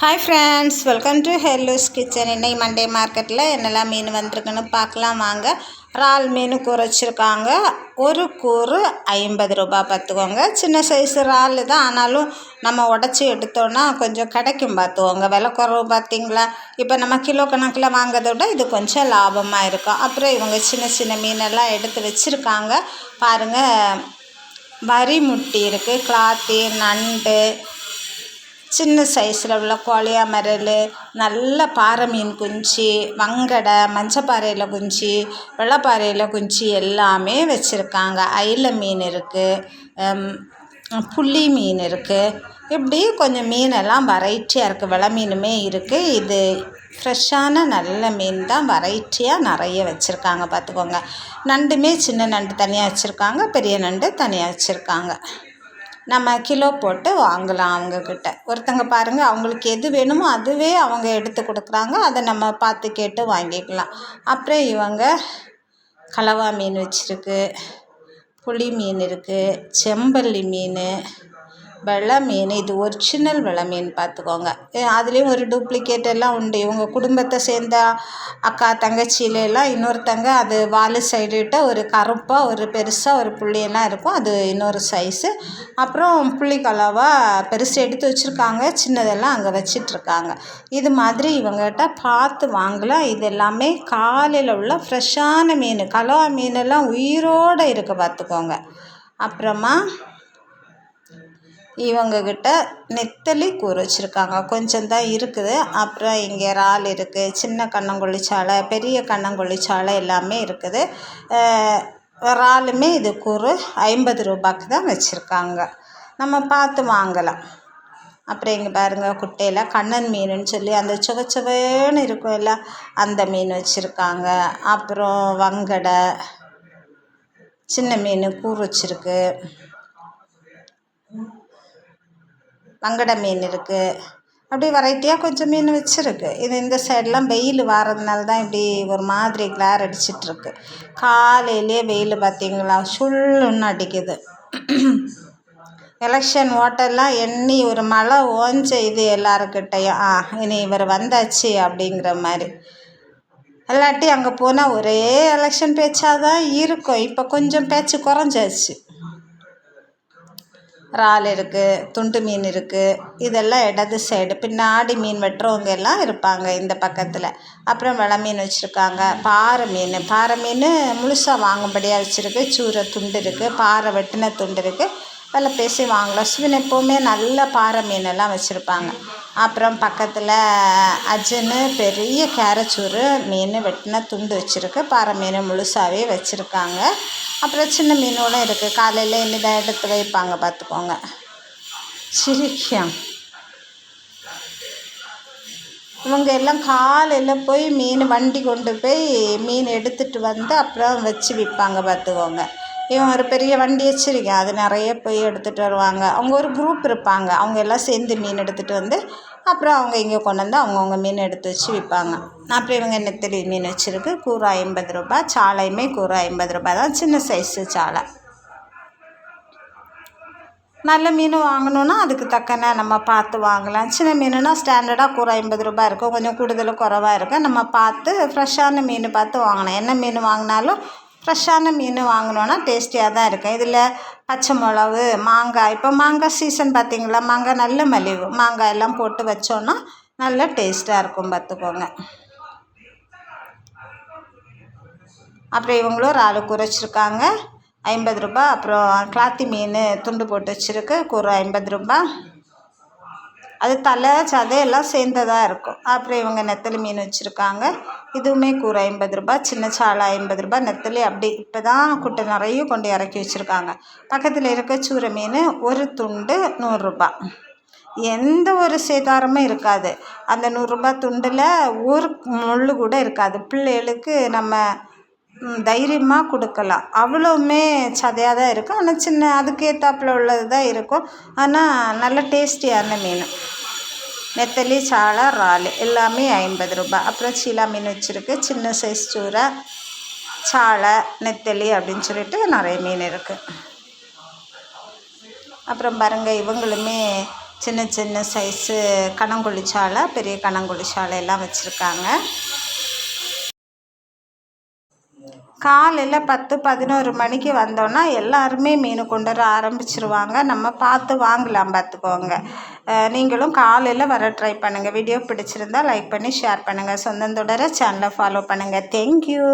Hi friends, welcome to ஹெல்லூஸ் kitchen. இன்னைக்கு Monday மார்க்கெட்டில் என்னெல்லாம் மீன் வந்திருக்குன்னு பார்க்கலாம் வாங்க. இறால் மீன் கூறு வச்சுருக்காங்க. ஒரு கூறு 50 ரூபா பார்த்துக்கோங்க. சின்ன சைஸ் இறால் தான், ஆனாலும் நம்ம உடச்சி எடுத்தோன்னா கொஞ்சம் கிடைக்கும் பார்த்துக்கோங்க. விலை குறவு பார்த்திங்களா. இப்போ நம்ம கிலோ கணக்கில் வாங்கிறத விட இது கொஞ்சம் லாபமாக இருக்கும். அப்புறம் இவங்க சின்ன சின்ன மீனெல்லாம் எடுத்து வச்சுருக்காங்க பாருங்கள். வரி முட்டி இருக்குது, கிளாத்தி, நண்டு, சின்ன சைஸில் உள்ள கோழியா மரல், நல்ல பாறை மீன் குஞ்சு, வங்கடை, மஞ்சப்பாறையில் குஞ்சு, வெள்ளைப்பாறையில் குஞ்சு எல்லாமே வச்சுருக்காங்க. அயில மீன் இருக்குது, புள்ளி மீன் இருக்குது. இப்படி கொஞ்சம் மீனெல்லாம் வெரைட்டியாக இருக்குது. வெலை மீனுமே இருக்குது. இது ஃப்ரெஷ்ஷான நல்ல மீன் தான். வெரைட்டியாக நிறைய வச்சுருக்காங்க பார்த்துக்கோங்க. நண்டுமே சின்ன நண்டு தனியாக வச்சுருக்காங்க, பெரிய நண்டு தனியாக வச்சுருக்காங்க. நம்ம கிலோ போட்டு வாங்கலாம் அவங்கக்கிட்ட. ஒருத்தங்க பாருங்கள், அவங்களுக்கு எது வேணுமோ அதுவே அவங்க எடுத்து கொடுக்குறாங்க. அதை நம்ம பார்த்து கேட்டு வாங்கிக்கலாம். அப்புறம் இவங்க கலவா மீன் வச்சுருக்கு, புளி மீன் இருக்குது, செம்பல்லி மீன், வெள்ளை மீன். இது ஒரிஜினல் வெள்ளை மீன் பார்த்துக்கோங்க. அதுலேயும் ஒரு டூப்ளிகேட் எல்லாம் உண்டு. இவங்க குடும்பத்தை சேர்ந்த அக்கா தங்கச்சியிலெல்லாம் இன்னொருத்தங்க அது வால் சைடுகிட்ட ஒரு கருப்பாக ஒரு பெருசாக ஒரு புள்ளியெல்லாம் இருக்கும், அது இன்னொரு சைஸு. அப்புறம் புள்ளி கலவா பெருசு எடுத்து வச்சுருக்காங்க, சின்னதெல்லாம் அங்கே வச்சிட்ருக்காங்க. இது மாதிரி இவங்ககிட்ட பார்த்து வாங்கலாம். இது எல்லாமே காலையில் உள்ள ஃப்ரெஷ்ஷான மீன். கலவா மீனெல்லாம் உயிரோடு இருக்குது பார்த்துக்கோங்க. அப்புறமா இவங்கக்கிட்ட நெத்தலி கூறு வச்சுருக்காங்க, கொஞ்சம் தான் இருக்குது. அப்புறம் இங்கே இறால் இருக்குது, சின்ன கண்ணங்கொள்ளி சாலை, பெரிய கண்ணங்கொள்ளி சாலை எல்லாமே இருக்குது. இறாலுமே இது கூறு 50 ரூபாய்க்கு தான் வச்சுருக்காங்க. நம்ம பார்த்து வாங்கலாம். அப்புறம் இங்கே பாருங்கள், குட்டையில் கண்ணன் மீனுன்னு சொல்லி அந்த சுவச்சுவேன்னு இருக்கும் இல்லை, அந்த மீன் வச்சுருக்காங்க. அப்புறம் வங்கடை, சின்ன மீன் கூறு வச்சுருக்கு. வங்கடை மீன் இருக்குது. அப்படி வெரைட்டியாக கொஞ்சம் மீன் வச்சுருக்கு. இது இந்த சைடெலாம் வெயில் வாரதுனால தான் இப்படி ஒரு மாதிரி கிளார் அடிச்சிட்ருக்கு. காலையிலே வெயில் பார்த்திங்களா, சுள்ளுன்னு அடிக்குது. எலெக்ஷன் ஓட்டெல்லாம் எண்ணி ஒரு மழை ஓஞ்ச இது எல்லாருக்கிட்டையும் இனி இவர் வந்தாச்சு அப்படிங்கிற மாதிரி. இல்லாட்டி அங்கே போனால் ஒரே எலெக்ஷன் பேச்சாக தான் இருக்கும். இப்போ கொஞ்சம் பேச்சு குறைஞ்சாச்சு. இறால் இருக்குது, துண்டு மீன் இருக்குது. இதெல்லாம் இடது சைடு. பின்னாடி மீன் வெட்டுறவங்க எல்லாம் இருப்பாங்க இந்த பக்கத்தில். அப்புறம் வெலை மீன் வச்சுருக்காங்க. பாறை மீன் முழுசாக வாங்கும்படியாக வச்சுருக்கு. சூரை துண்டு இருக்குது, பாறை வெட்டின துண்டு இருக்குது. விலை பேசி வாங்கலாம். சுவின் எப்போவுமே நல்ல பாறை மீனெல்லாம் வச்சுருப்பாங்க. அப்புறம் பக்கத்தில் அஜன்னு பெரிய கேரச்சூறு மீன் வெட்டின துண்டு வச்சுருக்கு. பாறை மீன் முழுசாகவே வச்சுருக்காங்க. அப்புறம் சின்ன மீனோடும் இருக்குது. காலையில் இனிதான் எடுத்து வைப்பாங்க பார்த்துக்கோங்க. சிரிக்கம் இவங்க எல்லாம் காலையில் போய் மீன் வண்டி கொண்டு போய் மீன் எடுத்துகிட்டு வந்து அப்புறம் வச்சு விற்பாங்க பார்த்துக்கோங்க. இவன் ஒரு பெரிய வண்டி வச்சுருக்கேன், அது நிறைய போய் எடுத்துகிட்டு வருவாங்க. அவங்க ஒரு குரூப் இருப்பாங்க, அவங்க எல்லாம் சேர்ந்து மீன் எடுத்துகிட்டு வந்து அப்புறம் அவங்க இங்கே கொண்டு வந்து அவங்கவுங்க மீன் எடுத்து வச்சு விற்பாங்க. அப்புறம் இவங்க நெத்தலி மீன் வச்சுருக்கு. கூறு 50 ரூபா. சாலையுமே கூறு 50 ரூபா தான், சின்ன சைஸு சாலை. நல்ல மீன் வாங்கணுன்னா அதுக்கு தக்கன நம்ம பார்த்து வாங்கலாம். சின்ன மீனுனா ஸ்டாண்டர்டாக கூறு 50 ரூபா இருக்கும், கொஞ்சம் கூடுதல் குறைவாக இருக்கும். நம்ம பார்த்து ஃப்ரெஷ்ஷான மீன் பார்த்து வாங்கணும். என்ன மீன் வாங்கினாலும் ஃப்ரெஷ்ஷான மீன் வாங்கினோன்னா டேஸ்டியாக தான் இருக்கும். இதில் பச்சை மிளகு, மாங்காய், இப்போ மாங்காய் சீசன் பார்த்திங்களா, மாங்காய் நல்ல மலிவு. மாங்காய் எல்லாம் போட்டு வச்சோன்னா நல்ல டேஸ்ட்டாக இருக்கும் பார்த்துக்கோங்க. அப்புறம் இவங்களும் ஒரு ஆளு குறைச்சிருக்காங்க 50 ரூபா. அப்புறம் கிளாத்தி மீன் துண்டு போட்டு வச்சுருக்கு, கூறு 50 ரூபா. அது தலை சதை எல்லாம் சேர்ந்ததாக இருக்கும். அப்புறம் இவங்க நெத்தலி மீன் வச்சுருக்காங்க. இதுவுமே கூறு 50 ரூபா. சின்ன சாலை 50 ரூபா. நெத்தலி அப்படி இப்போ தான் குட்டை நிறைய கொண்டு இறக்கி வச்சுருக்காங்க. பக்கத்தில் இருக்க சூரை மீன் ஒரு துண்டு 100 ரூபா. எந்த ஒரு சேதாரமும் இருக்காது. அந்த 100 ரூபா துண்டில் ஒரு முள் கூட இருக்காது. பிள்ளைகளுக்கு நம்ம தைரியமாக கொடுக்கலாம். அவ்வளோவுமே சதையாக தான் இருக்கும். ஆனால் சின்ன அதுக்கேற்றாப்புல உள்ளது தான் இருக்கும். ஆனால் நல்ல டேஸ்டியான மீன். நெத்தலி, சாலை, இறால் எல்லாமே 50 ரூபா. அப்புறம் சீலா மீன் வச்சுருக்கு, சின்ன சைஸ் சூரை, சாலை, நெத்தலி அப்படின்னு சொல்லிட்டு நிறைய மீன் இருக்குது. அப்புறம் பாருங்கள், இவங்களுமே சின்ன சின்ன சைஸு கனங்குழி சாலை, பெரிய கனங்குழி சாலை எல்லாம் வச்சுருக்காங்க. காலையில் 10-11 மணிக்கு வந்தோன்னா எல்லாருமே மீன் கொண்டு வர ஆரம்பிச்சிருவாங்க. நம்ம பார்த்து வாங்கலாம் பார்த்துக்கோங்க. நீங்களும் காலையில் வர ட்ரை பண்ணுங்கள். வீடியோ பிடிச்சிருந்தால் லைக் பண்ணி ஷேர் பண்ணுங்கள். சொந்தம் தொடர சேனலை ஃபாலோ பண்ணுங்கள். தேங்க்யூ.